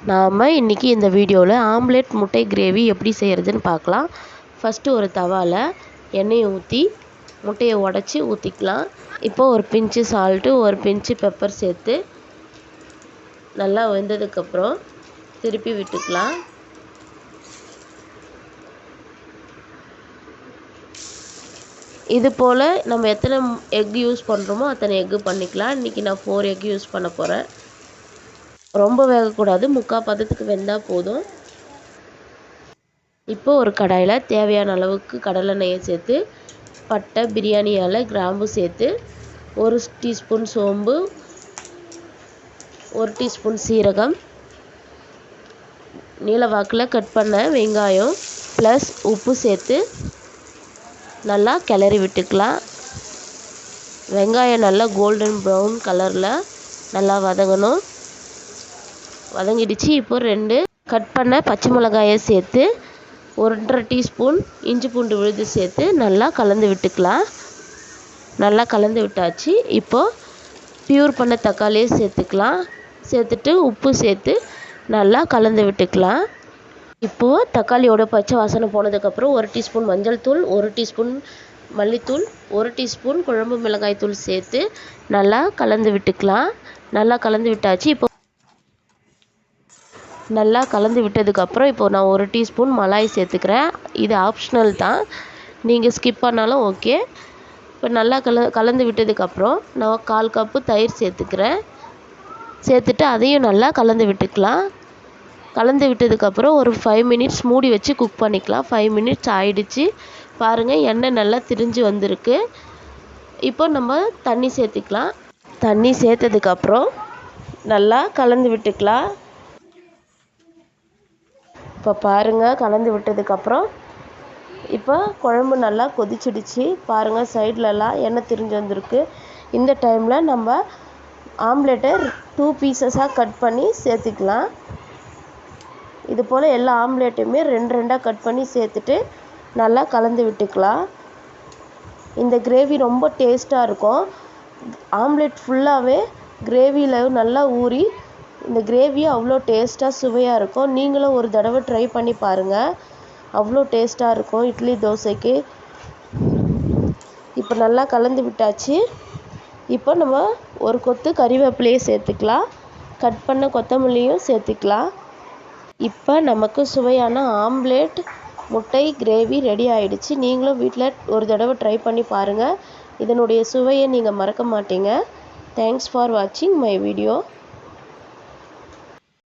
நாம் இன்றைக்கி இந்த வீடியோவில் ஆம்லெட் முட்டை கிரேவி எப்படி செய்கிறதுன்னு பார்க்கலாம். ஃபஸ்ட்டு ஒரு தவாவில் எண்ணெயை ஊற்றி முட்டையை உடச்சி ஊற்றிக்கலாம். இப்போ ஒரு பிஞ்சு சால்ட்டு, ஒரு பிஞ்சு பெப்பர் சேர்த்து நல்லா வெந்ததுக்கப்புறம் திருப்பி விட்டுக்கலாம். இது போல் நம்ம எத்தனை எக் யூஸ் பண்ணுறோமோ அத்தனை எக்கு பண்ணிக்கலாம். இன்றைக்கி நான் 4 எக் யூஸ் பண்ண போகிறேன். ரொம்ப வேகக்கூடாது, முக்கால் பதத்துக்கு வெந்தால் போதும். இப்போ ஒரு கடாயில் தேவையான அளவுக்கு கடலெண்ணெயை சேர்த்து பட்டை, பிரியாணி இலை, கிராம்பு சேர்த்து 1 டீஸ்பூன் சோம்பு, 1 டீஸ்பூன் சீரகம், நீளவாக்கில் கட் பண்ண வெங்காயம் ப்ளஸ் உப்பு சேர்த்து நல்லா கிளறி விட்டுக்கலாம். வெங்காயம் நல்லா கோல்டன் ப்ரௌன் கலரில் நல்லா வதங்கணும். வதங்கிடுச்சு. இப்போ 2 கட் பண்ண பச்சை மிளகாயை சேர்த்து 1.5 டீஸ்பூன் இஞ்சி பூண்டு விழுது சேர்த்து நல்லா கலந்து விட்டுக்கலாம். நல்லா கலந்து விட்டாச்சு. இப்போது பியூர் பண்ண தக்காளியை சேர்த்துக்கலாம். சேர்த்துட்டு உப்பு சேர்த்து நல்லா கலந்து விட்டுக்கலாம். இப்போது தக்காளியோட பச்சை வாசனை போனதுக்கப்புறம் 1 டீஸ்பூன் மஞ்சள் தூள், 1 டீஸ்பூன் மல்லித்தூள், 1 டீஸ்பூன் குழம்பு மிளகாய் தூள் சேர்த்து நல்லா கலந்து விட்டுக்கலாம். நல்லா கலந்து விட்டாச்சு. இப்போ நல்லா கலந்து விட்டதுக்கப்புறம் இப்போ நான் 1 டீஸ்பூன் மலாய் சேர்த்துக்கிறேன். இது ஆப்ஷனல் தான், நீங்கள் ஸ்கிப் பண்ணாலும் ஓகே. இப்போ நல்லா கலந்து விட்டதுக்கப்புறம் நான் 1/4 கப்பு தயிர் சேர்த்துக்கிறேன். சேர்த்துட்டு அதையும் நல்லா கலந்து விட்டுக்கலாம். கலந்து விட்டதுக்கப்புறம் ஒரு 5 மினிட்ஸ் மூடி வச்சு குக் பண்ணிக்கலாம். 5 மினிட்ஸ் ஆயிடுச்சு. பாருங்கள், எண்ணெய் நல்லா திரிஞ்சு வந்திருக்கு. இப்போ நம்ம தண்ணி சேர்த்துக்கலாம். தண்ணி சேர்த்ததுக்கப்புறம் நல்லா கலந்து விட்டுக்கலாம். இப்போ பாருங்கள், கலந்து விட்டதுக்கப்புறம் இப்போ குழம்பு நல்லா கொதிச்சிடுச்சு. பாருங்கள், சைட்லலாம் எண்ணெய் திரிஞ்சு வந்திருக்கு. இந்த டைமில் நம்ம ஆம்லெட்டை 2 பீசஸாக கட் பண்ணி சேர்த்துக்கலாம். இது போல் எல்லா ஆம்லேட்டையுமே 2 கட் பண்ணி சேர்த்துட்டு நல்லா கலந்து விட்டுக்கலாம். இந்த கிரேவி ரொம்ப டேஸ்ட்டாக இருக்கும். ஆம்லெட் ஃபுல்லாகவே கிரேவியில் நல்லா ஊறி இந்த கிரேவி அவ்வளோ டேஸ்ட்டாக சுவையாக இருக்கும். நீங்களும் ஒரு தடவை ட்ரை பண்ணி பாருங்கள், அவ்வளோ டேஸ்ட்டாக இருக்கும் இட்லி தோசைக்கு. இப்போ நல்லா கலந்து விட்டாச்சு. இப்போ நம்ம ஒரு கொத்து கறிவேப்பிலையை சேர்த்துக்கலாம். கட் பண்ண கொத்தமல்லியும் சேர்த்துக்கலாம். இப்போ நமக்கு சுவையான ஆம்லேட் முட்டை கிரேவி ரெடி ஆகிடுச்சு. நீங்களும் வீட்டில் ஒரு தடவை ட்ரை பண்ணி பாருங்கள். இதனுடைய சுவையை நீங்கள் மறக்க மாட்டீங்க. தேங்க்ஸ் ஃபார் வாட்சிங் மை வீடியோ.